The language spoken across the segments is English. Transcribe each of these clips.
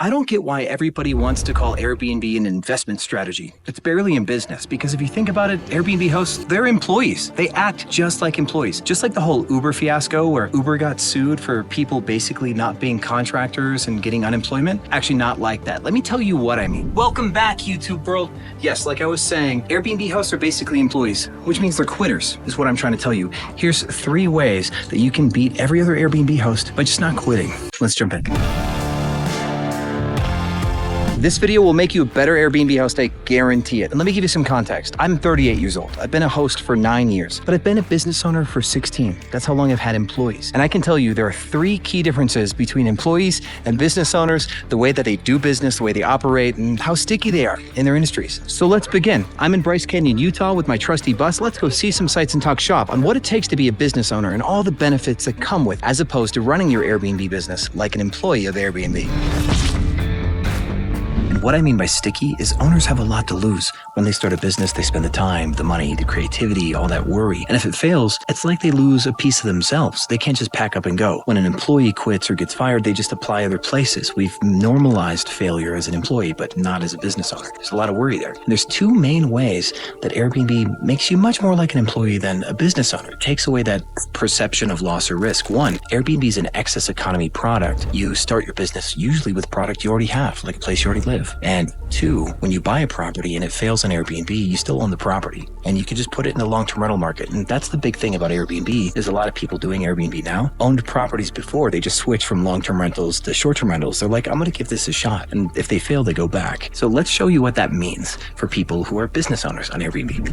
I don't get why everybody wants to call Airbnb an investment strategy. It's barely in business because if you think about it, Airbnb hosts, they're employees. They act just like employees. Just like the whole Uber fiasco where Uber got sued for people basically not being contractors and getting unemployment. Actually, not like that. Let me tell you what I mean. Welcome back, YouTube world. Yes, like I was saying, Airbnb hosts are basically employees, which means they're quitters, is what I'm trying to tell you. Here's 3 ways that you can beat every other Airbnb host by just not quitting. Let's jump in. This video will make you a better Airbnb host, I guarantee it. And let me give you some context. I'm 38 years old. I've been a host for 9 years, but I've been a business owner for 16. That's how long I've had employees. And I can tell you there are 3 key differences between employees and business owners, the way that they do business, the way they operate, and how sticky they are in their industries. So let's begin. I'm in Bryce Canyon, Utah with my trusty bus. Let's go see some sites and talk shop on what it takes to be a business owner and all the benefits that come with, as opposed to running your Airbnb business like an employee of Airbnb. What I mean by sticky is owners have a lot to lose. When they start a business, they spend the time, the money, the creativity, all that worry. And if it fails, it's like they lose a piece of themselves. They can't just pack up and go. When an employee quits or gets fired, they just apply other places. We've normalized failure as an employee, but not as a business owner. There's a lot of worry there. And there's 2 main ways that Airbnb makes you much more like an employee than a business owner. It takes away that perception of loss or risk. 1, Airbnb is an excess economy product. You start your business usually with product you already have, like a place you already live. And 2, when you buy a property and it fails on Airbnb, you still own the property and you can just put it in the long-term rental market. And that's the big thing about Airbnb is a lot of people doing Airbnb now owned properties before. They just switch from long-term rentals to short-term rentals. They're like, I'm going to give this a shot. And if they fail, they go back. So let's show you what that means for people who are business owners on Airbnb.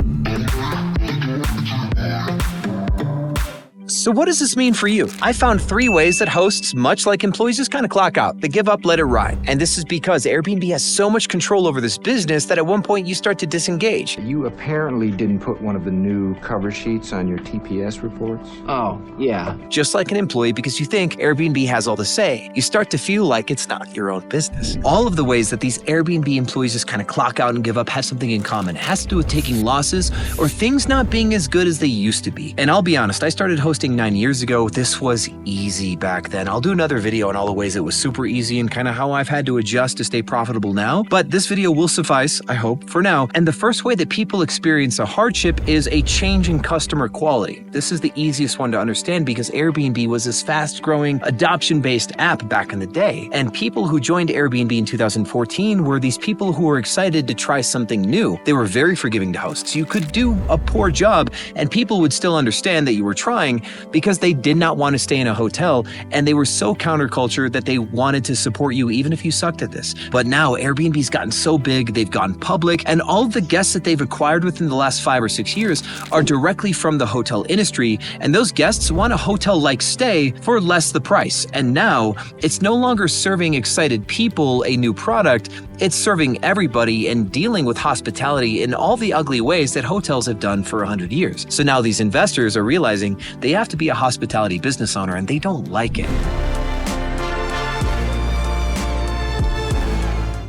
So what does this mean for you? I found 3 ways that hosts, much like employees, just kind of clock out. They give up, let it ride. And this is because Airbnb has so much control over this business that at one point you start to disengage. You apparently didn't put one of the new cover sheets on your TPS reports? Oh, yeah. Just like an employee, because you think Airbnb has all the say, you start to feel like it's not your own business. All of the ways that these Airbnb employees just kind of clock out and give up have something in common. It has to do with taking losses or things not being as good as they used to be. And I'll be honest, I started hosting 9 years ago. This was easy back then. I'll do another video on all the ways it was super easy and kind of how I've had to adjust to stay profitable now. But this video will suffice, I hope, for now. And the first way that people experience a hardship is a change in customer quality. This is the easiest one to understand because Airbnb was this fast-growing, adoption-based app back in the day. And people who joined Airbnb in 2014 were these people who were excited to try something new. They were very forgiving to hosts. You could do a poor job and people would still understand that you were trying because they did not want to stay in a hotel and they were so counterculture that they wanted to support you even if you sucked at this. But now Airbnb's gotten so big, they've gone public, and all of the guests that they've acquired within the last 5 or 6 years are directly from the hotel industry, and those guests want a hotel-like stay for less the price. And now it's no longer serving excited people a new product, it's serving everybody and dealing with hospitality in all the ugly ways that hotels have done for 100 years. So now these investors are realizing they have to be a hospitality business owner and they don't like it.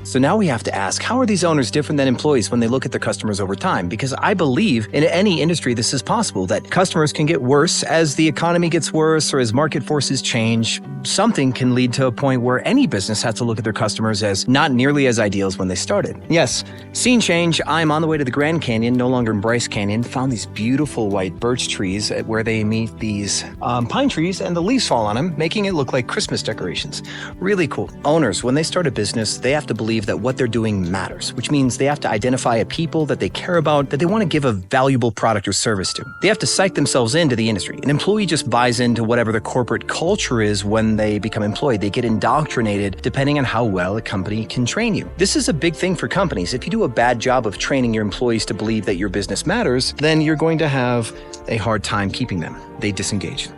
So now we have to ask, how are these owners different than employees when they look at their customers over time? Because I believe in any industry this is possible, that customers can get worse as the economy gets worse or as market forces change. Something can lead to a point where any business has to look at their customers as not nearly as ideal as when they started. Yes, scene change. I'm on the way to the Grand Canyon, no longer in Bryce Canyon, found these beautiful white birch trees where they meet these pine trees and the leaves fall on them, making it look like Christmas decorations. Really cool. Owners, when they start a business, they have to believe that what they're doing matters, which means they have to identify a people that they care about, that they want to give a valuable product or service to. They have to psych themselves into the industry. An employee just buys into whatever the corporate culture is when they become employed. They get indoctrinated depending on how well a company can train you. This is a big thing for companies. If you do a bad job of training your employees to believe that your business matters, then you're going to have a hard time keeping them. They disengage.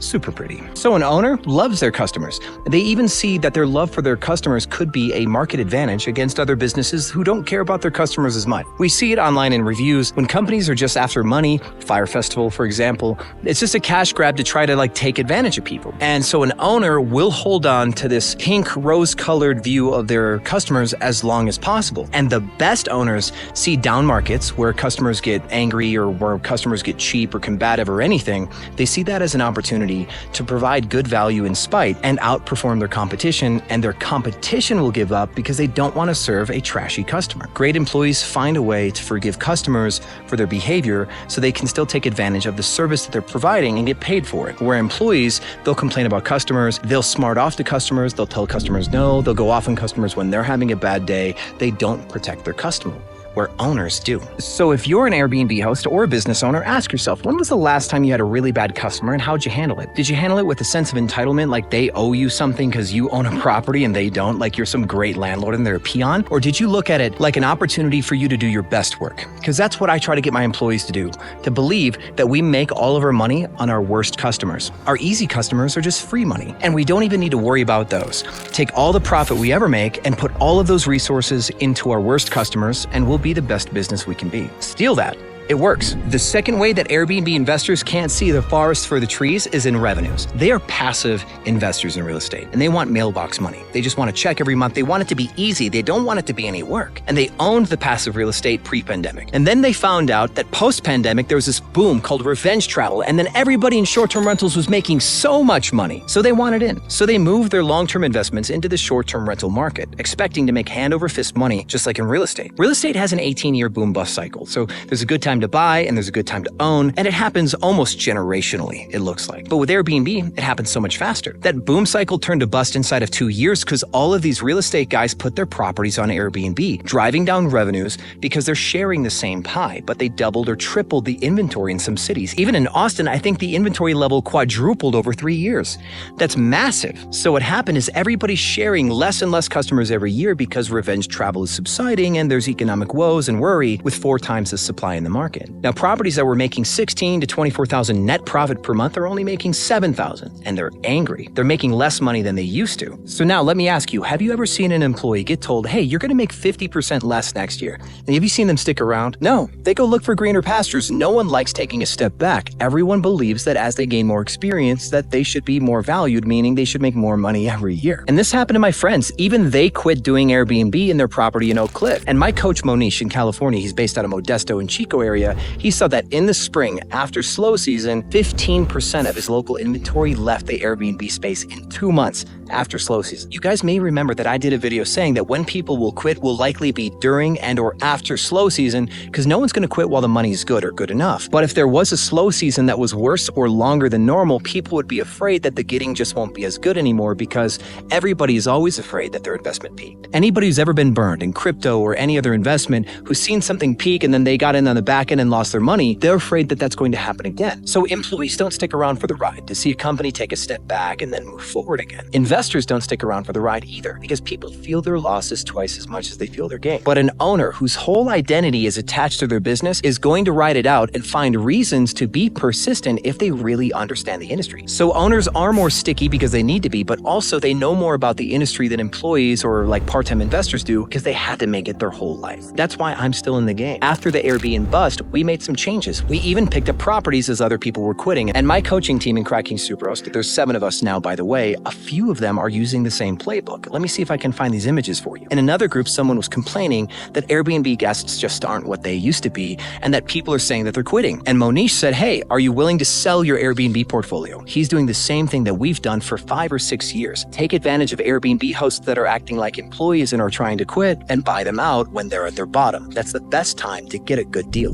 Super pretty. So an owner loves their customers. They even see that their love for their customers could be a market advantage against other businesses who don't care about their customers as much. We see it online in reviews when companies are just after money. Fire Festival, for example, it's just a cash grab to try to take advantage of people. And so an owner will hold on to this pink rose-colored view of their customers as long as possible. And the best owners see down markets where customers get angry or where customers get cheap or combative or anything. They see that as an opportunity ability to provide good value in spite and outperform their competition, and their competition will give up because they don't want to serve a trashy customer. Great employees find a way to forgive customers for their behavior so they can still take advantage of the service that they're providing and get paid for it. Where employees, they'll complain about customers, they'll smart off to customers, they'll tell customers no, they'll go off on customers when they're having a bad day. They don't protect their customer, where owners do. So if you're an Airbnb host or a business owner, ask yourself, when was the last time you had a really bad customer and how'd you handle it? Did you handle it with a sense of entitlement, like they owe you something because you own a property and they don't, like you're some great landlord and they're a peon? Or did you look at it like an opportunity for you to do your best work? Because that's what I try to get my employees to do, to believe that we make all of our money on our worst customers. Our easy customers are just free money, and we don't even need to worry about those. Take all the profit we ever make and put all of those resources into our worst customers, and we'll be the best business we can be. Steal that. It works. The second way that Airbnb investors can't see the forest for the trees is in revenues. They are passive investors in real estate, and they want mailbox money. They just want to check every month. They want it to be easy. They don't want it to be any work. And they owned the passive real estate pre-pandemic. And then they found out that post-pandemic, there was this boom called revenge travel, and then everybody in short-term rentals was making so much money. So they wanted in. So they moved their long-term investments into the short-term rental market, expecting to make hand-over-fist money, just like in real estate. Real estate has an 18-year boom-bust cycle, so there's a good time to buy and there's a good time to own, and it happens almost generationally, it looks like. But with Airbnb, it happens so much faster. That boom cycle turned to bust inside of 2 years because all of these real estate guys put their properties on Airbnb, driving down revenues because they're sharing the same pie, but they doubled or tripled the inventory in some cities. Even in Austin, I think the inventory level quadrupled over 3 years. That's massive. So what happened is everybody's sharing less and less customers every year because revenge travel is subsiding and there's economic woes and worry with 4 times the supply in the market. Now, properties that were making $16,000 to $24,000 net profit per month are only making $7,000, and they're angry. They're making less money than they used to. So now let me ask you, have you ever seen an employee get told, hey, you're going to make 50% less next year? And have you seen them stick around? No, they go look for greener pastures. No one likes taking a step back. Everyone believes that as they gain more experience, that they should be more valued, meaning they should make more money every year. And this happened to my friends. Even they quit doing Airbnb in their property in Oak Cliff. And my coach, Monish, in California, he's based out of Modesto and Chico area, he saw that in the spring, after slow season, 15% of his local inventory left the Airbnb space in 2 months after slow season. You guys may remember that I did a video saying that when people will quit will likely be during and or after slow season, because no one's going to quit while the money's good or good enough. But if there was a slow season that was worse or longer than normal, people would be afraid that the getting just won't be as good anymore because everybody is always afraid that their investment peaked. Anybody who's ever been burned in crypto or any other investment who's seen something peak and then they got in on the back end and lost their money, they're afraid that that's going to happen again. So employees don't stick around for the ride to see a company take a step back and then move forward again. Investors don't stick around for the ride either because people feel their losses twice as much as they feel their gain. But an owner whose whole identity is attached to their business is going to ride it out and find reasons to be persistent if they really understand the industry. So owners are more sticky because they need to be, but also they know more about the industry than employees or like part-time investors do because they had to make it their whole life. That's why I'm still in the game. After the Airbnb bust, we made some changes. We even picked up properties as other people were quitting. And my coaching team in Cracking Superhost, there's 7 of us now, by the way, a few of them are using the same playbook. Let me see if I can find these images for you. In another group, someone was complaining that Airbnb guests just aren't what they used to be and that people are saying that they're quitting. And Monish said, hey, are you willing to sell your Airbnb portfolio? He's doing the same thing that we've done for 5 or 6 years. Take advantage of Airbnb hosts that are acting like employees and are trying to quit and buy them out when they're at their bottom. That's the best time to get a good deal.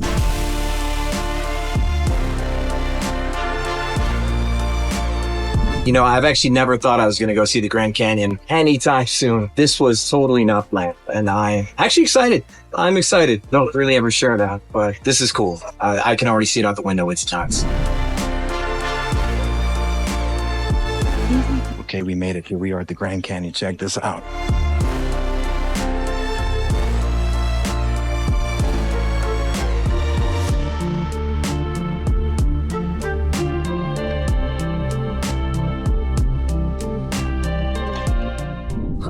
You know, I've actually never thought I was going to go see the Grand Canyon anytime soon. This was totally not planned, and I'm actually excited. I'm excited. Don't really ever share that, but this is cool. I can already see it out the window. It's nuts. Okay, we made it. Here we are at the Grand Canyon. Check this out.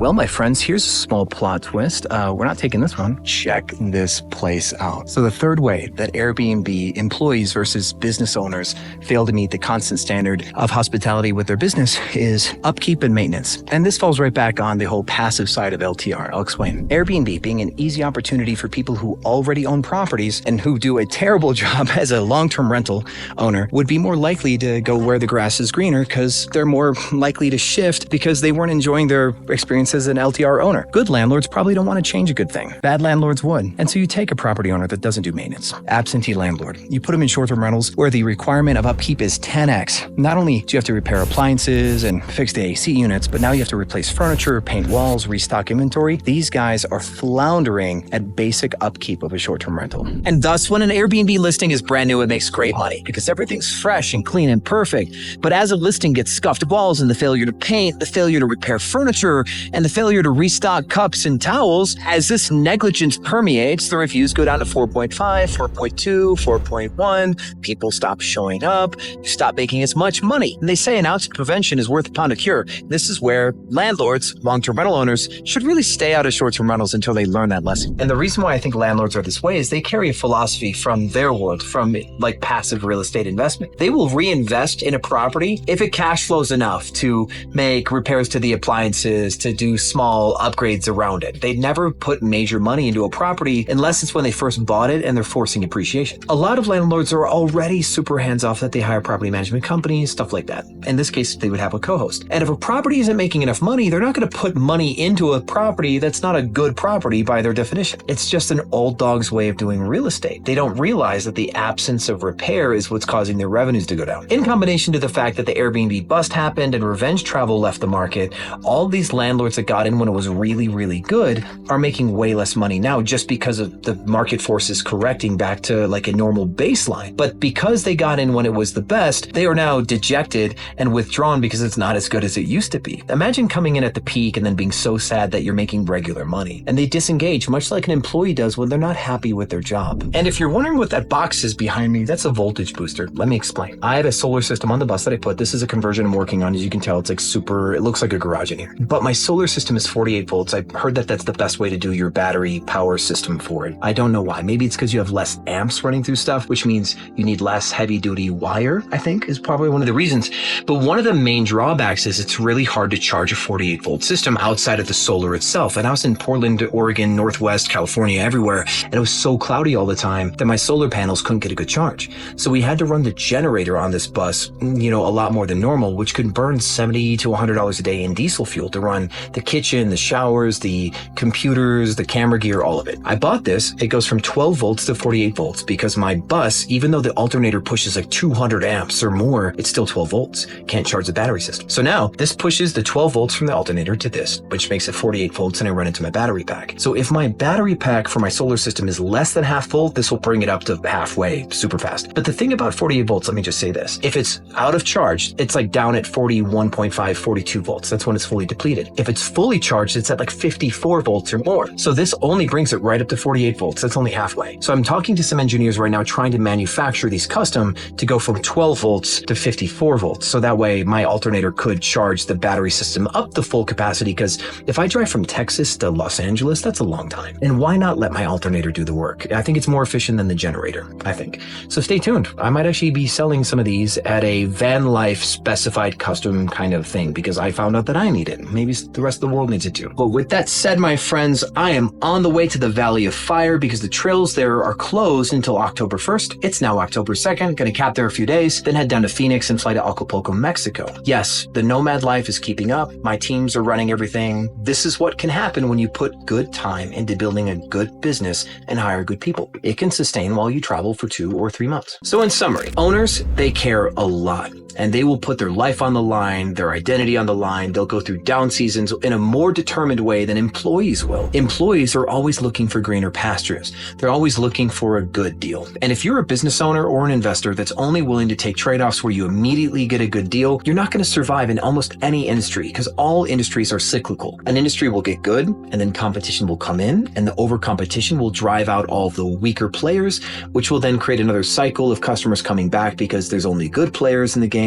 Well, my friends, here's a small plot twist. We're not taking this one. Check this place out. So the third way that Airbnb employees versus business owners fail to meet the constant standard of hospitality with their business is upkeep and maintenance. And this falls right back on the whole passive side of LTR. I'll explain. Airbnb being an easy opportunity for people who already own properties and who do a terrible job as a long-term rental owner would be more likely to go where the grass is greener because they're more likely to shift because they weren't enjoying their experience as an LTR owner. Good landlords probably don't want to change a good thing. Bad landlords would. And so you take a property owner that doesn't do maintenance. Absentee landlord. You put them in short-term rentals where the requirement of upkeep is 10x. Not only do you have to repair appliances and fix the AC units, but now you have to replace furniture, paint walls, restock inventory. These guys are floundering at basic upkeep of a short-term rental. And thus, when an Airbnb listing is brand new, it makes great money because everything's fresh and clean and perfect. But as a listing gets scuffed walls and the failure to paint, the failure to repair furniture, and the failure to restock cups and towels, as this negligence permeates, the reviews go down to 4.5, 4.2, 4.1. People stop showing up, stop making as much money. And they say an ounce of prevention is worth a pound of cure. This is where landlords, long-term rental owners, should really stay out of short-term rentals until they learn that lesson. And the reason why I think landlords are this way is they carry a philosophy from their world, from like passive real estate investment. They will reinvest in a property if it cash flows enough to make repairs to the appliances, to do small upgrades around it. They never put major money into a property unless it's when they first bought it and they're forcing appreciation. A lot of landlords are already super hands-off that they hire property management companies, stuff like that. In this case, they would have a co-host. And if a property isn't making enough money, they're not going to put money into a property that's not a good property by their definition. It's just an old dog's way of doing real estate. They don't realize that the absence of repair is what's causing their revenues to go down. In combination to the fact that the Airbnb bust happened and revenge travel left the market, all these landlords that got in when it was really, really good are making way less money now just because of the market forces correcting back to like a normal baseline. But because they got in when it was the best, they are now dejected and withdrawn because it's not as good as it used to be. Imagine coming in at the peak and then being so sad that you're making regular money. And they disengage much like an employee does when they're not happy with their job. And if you're wondering what that box is behind me, that's a voltage booster. Let me explain. I have a solar system on the bus that I put. This is a conversion I'm working on. As you can tell, it's like super, it looks like a garage in here. But my solar system is 48 volts. I heard that that's the best way to do your battery power system for it. I don't know why. Maybe it's because you have less amps running through stuff, which means you need less heavy duty wire, I think is probably one of the reasons. But one of the main drawbacks is it's really hard to charge a 48 volt system outside of the solar itself. And I was in Portland, Oregon, Northwest, California, everywhere. And it was so cloudy all the time that my solar panels couldn't get a good charge. So we had to run the generator on this bus, a lot more than normal, which could burn $70 to $100 a day in diesel fuel to run the kitchen, the showers, the computers, the camera gear, all of it. I bought this. It goes from 12 volts to 48 volts because my bus, even though the alternator pushes like 200 amps or more, it's still 12 volts. Can't charge the battery system. So now this pushes the 12 volts from the alternator to this, which makes it 48 volts, and I run into my battery pack. So if my battery pack for my solar system is less than half full, this will bring it up to halfway super fast. But the thing about 48 volts, let me just say this. If it's out of charge, it's like down at 41.5, 42 volts. That's when it's fully depleted. If it's fully charged, it's at like 54 volts or more. So this only brings it right up to 48 volts. That's only halfway. So I'm talking to some engineers right now trying to manufacture these custom to go from 12 volts to 54 volts. So that way my alternator could charge the battery system up to full capacity, because if I drive from Texas to Los Angeles, that's a long time. And why not let my alternator do the work? I think it's more efficient than the generator, I think. So stay tuned. I might actually be selling some of these at a van life specified custom kind of thing because I found out that I need it. Maybe the rest of the world needs it too. But with that said, my friends, I am on the way to the Valley of Fire because the trails there are closed until October 1st. It's now October 2nd. Gonna cap there a few days, then head down to Phoenix and fly to Acapulco, Mexico. Yes, the nomad life is keeping up. My teams are running everything. This is what can happen when you put good time into building a good business and hire good people. It can sustain while you travel for 2 or 3 months. So in summary, owners, they care a lot. And they will put their life on the line, their identity on the line. They'll go through down seasons in a more determined way than employees will. Employees are always looking for greener pastures. They're always looking for a good deal. And if you're a business owner or an investor that's only willing to take trade-offs where you immediately get a good deal, you're not going to survive in almost any industry because all industries are cyclical. An industry will get good and then competition will come in, and the over-competition will drive out all the weaker players, which will then create another cycle of customers coming back because there's only good players in the game,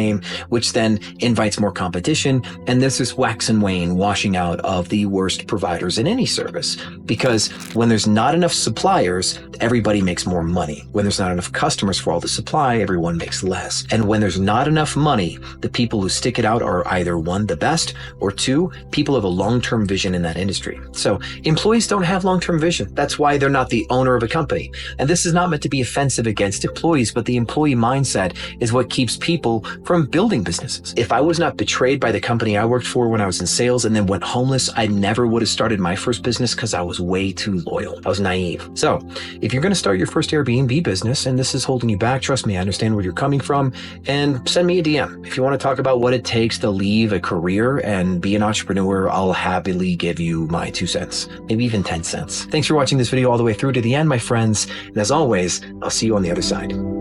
which then invites more competition. And there's this wax and wane, washing fishing out of the worst providers in any service. Because when there's not enough suppliers, everybody makes more money. When there's not enough customers for all the supply, everyone makes less. And when there's not enough money, the people who stick it out are either one, the best, or two, people have a long-term vision in that industry. So employees don't have long-term vision. That's why they're not the owner of a company. And this is not meant to be offensive against employees, but the employee mindset is what keeps people from building businesses. If I was not betrayed by the company I worked for when I was in sales and then went homeless, I never would have started my first business because I was way too loyal. I was naive. So if you're going to start your first Airbnb business and this is holding you back, trust me, I understand where you're coming from, and send me a DM. If you want to talk about what it takes to leave a career and be an entrepreneur, I'll happily give you my 2 cents, maybe even 10 cents. Thanks for watching this video all the way through to the end, my friends. And as always, I'll see you on the other side.